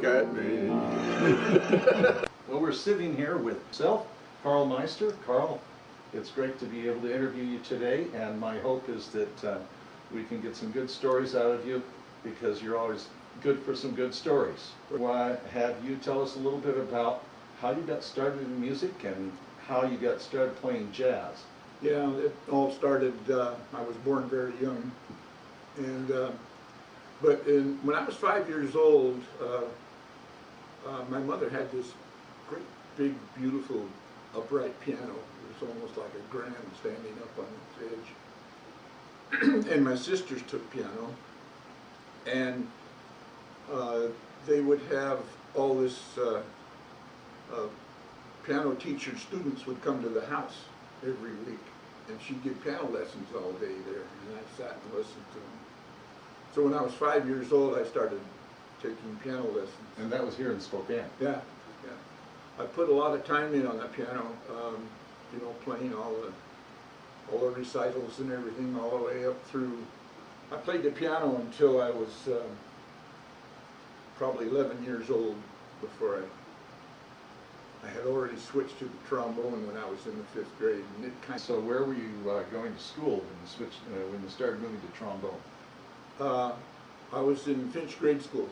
look at me. Well, we're sitting here with self, Karl Meister. Karl, it's great to be able to interview you today, and my hope is that we can get some good stories out of you, because you're always good for some good stories. Why have you tell us a little bit about how you got started in music and how you got started playing jazz? Yeah, it all started, I was born very young, and when I was 5 years old, my mother had this great, big, beautiful, upright piano. It was almost like a grand standing up on its edge. And my sisters took piano, and they would have all this piano teacher students would come to the house every week, and she'd give piano lessons all day there, and I sat and listened to them. So when I was 5 years old, I started taking piano lessons. And that was here in Spokane? Yeah, yeah. I put a lot of time in on the piano, you know, playing all the recitals and everything, all the way up through. I played the piano until I was probably 11 years old, before I had already switched to the trombone when I was in the 5th grade. And it kind of, so where were you going to school when you switched, when you started moving to trombone? I was in Finch grade school.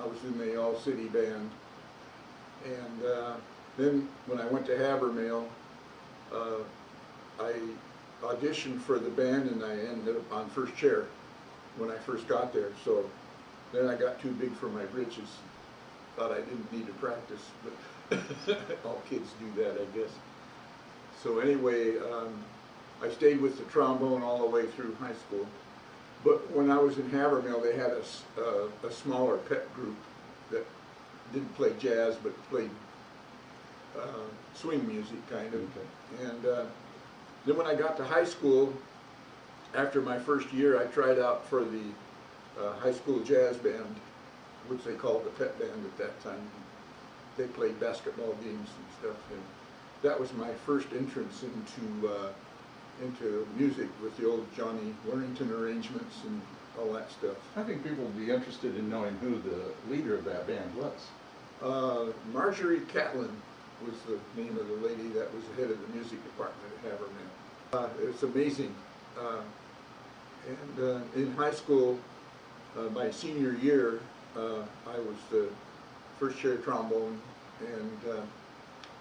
I was in the all-city band. And then when I went to Havermale, I auditioned for the band, and I ended up on first chair when I first got there. So then I got too big for my britches. Thought I didn't need to practice, but all kids do that, I guess. So anyway, I stayed with the trombone all the way through high school. But when I was in Havermale, they had a smaller pep group that didn't play jazz, but played swing music, kind of. Okay. And then when I got to high school, after my first year, I tried out for the high school jazz band, which they called the pep band at that time. They played basketball games and stuff, and that was my first entrance into music, with the old Johnny Warrington arrangements and all that stuff. I think people would be interested in knowing who the leader of that band was. Marjorie Catlin was the name of the lady that was the head of the music department at Havermale. It's amazing. And in high school, my senior year, I was the first chair trombone, and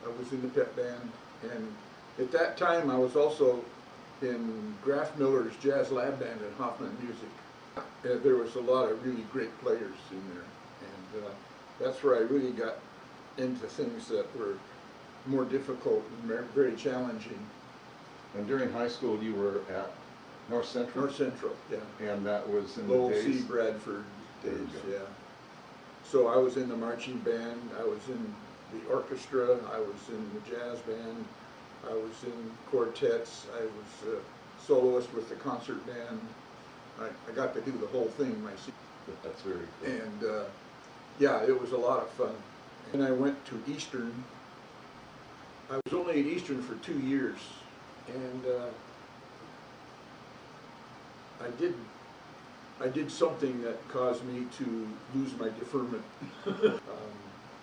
I was in the pep band. And at that time, I was also in Graf Miller's jazz lab band at Hoffman Music. There was a lot of really great players in there, and that's where I really got into things that were more difficult and very challenging. And during high school, you were at North Central? North Central, yeah. And that was in Lowell the days? C. Bradford days, yeah. So I was in the marching band, I was in the orchestra, I was in the jazz band, I was in quartets, I was a soloist with the concert band. I got to do the whole thing myself. That's very cool. And yeah, it was a lot of fun. And I went to Eastern. I was only at Eastern for 2 years, and I did something that caused me to lose my deferment.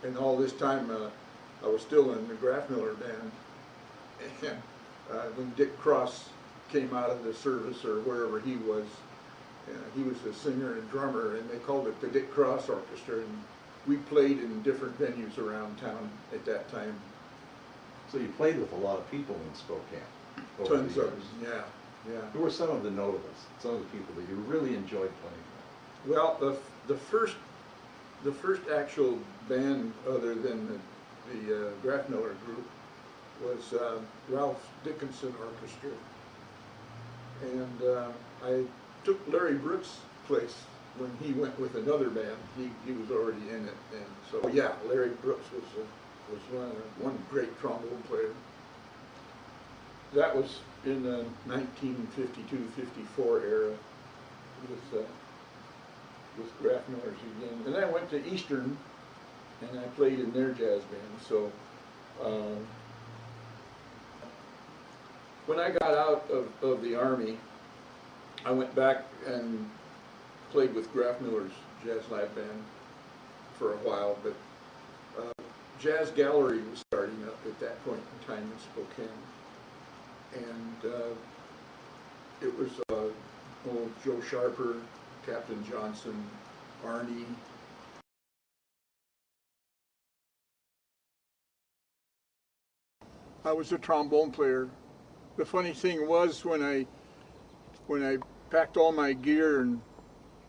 And all this time, I was still in the Graf Miller band. And when Dick Cross came out of the service, or wherever he was a singer and drummer, and they called it the Dick Cross Orchestra. And we played in different venues around town at that time. So you played with a lot of people in Spokane? Tons of them, yeah. Yeah. Who were some of the notables, some of the people that you really enjoyed playing with? Well, the first actual band other than the Graf Miller group was Ralph Dickinson Orchestra, and I took Larry Brooks' place when he went with another band. He was already in it, and so yeah, Larry Brooks was one great trombone player. That was in the 1952-54 era with Graf Miller's again. And then I went to Eastern, and I played in their jazz band. So when I got out of the Army, I went back and played with Graf Miller's jazz lab band for a while, but Jazz Gallery was starting up at that point in time in Spokane, and it was Joe Sharper, Captain Johnson, Arnie. I was a trombone player. The funny thing was when I packed all my gear and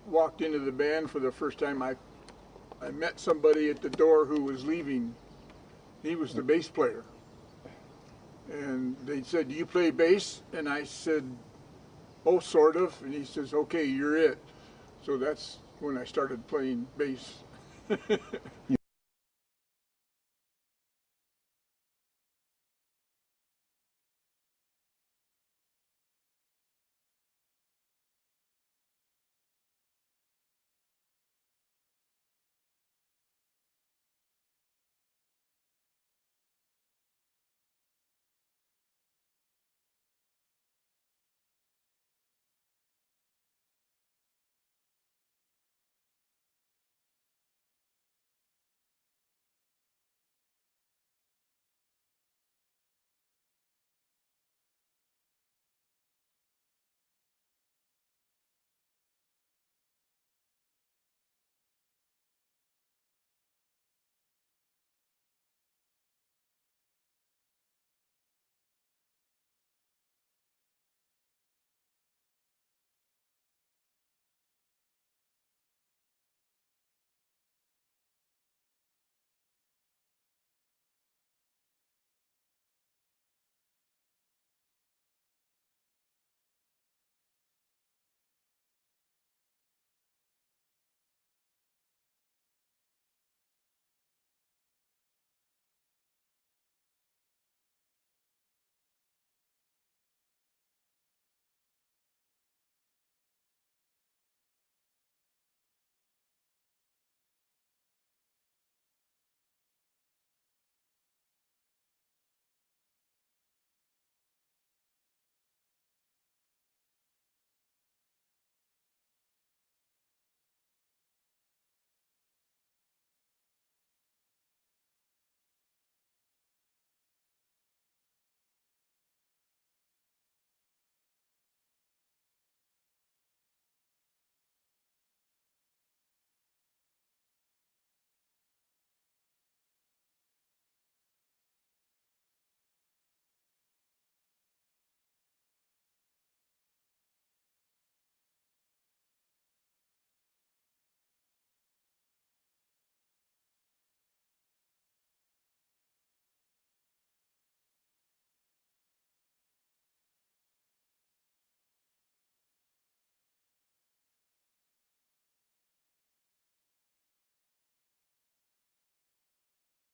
walked into the band for the first time, I met somebody at the door who was leaving. He was the bass player. And they said, "Do you play bass?" And I said, "Oh, sort of." And he says, "Okay, you're it." So that's when I started playing bass.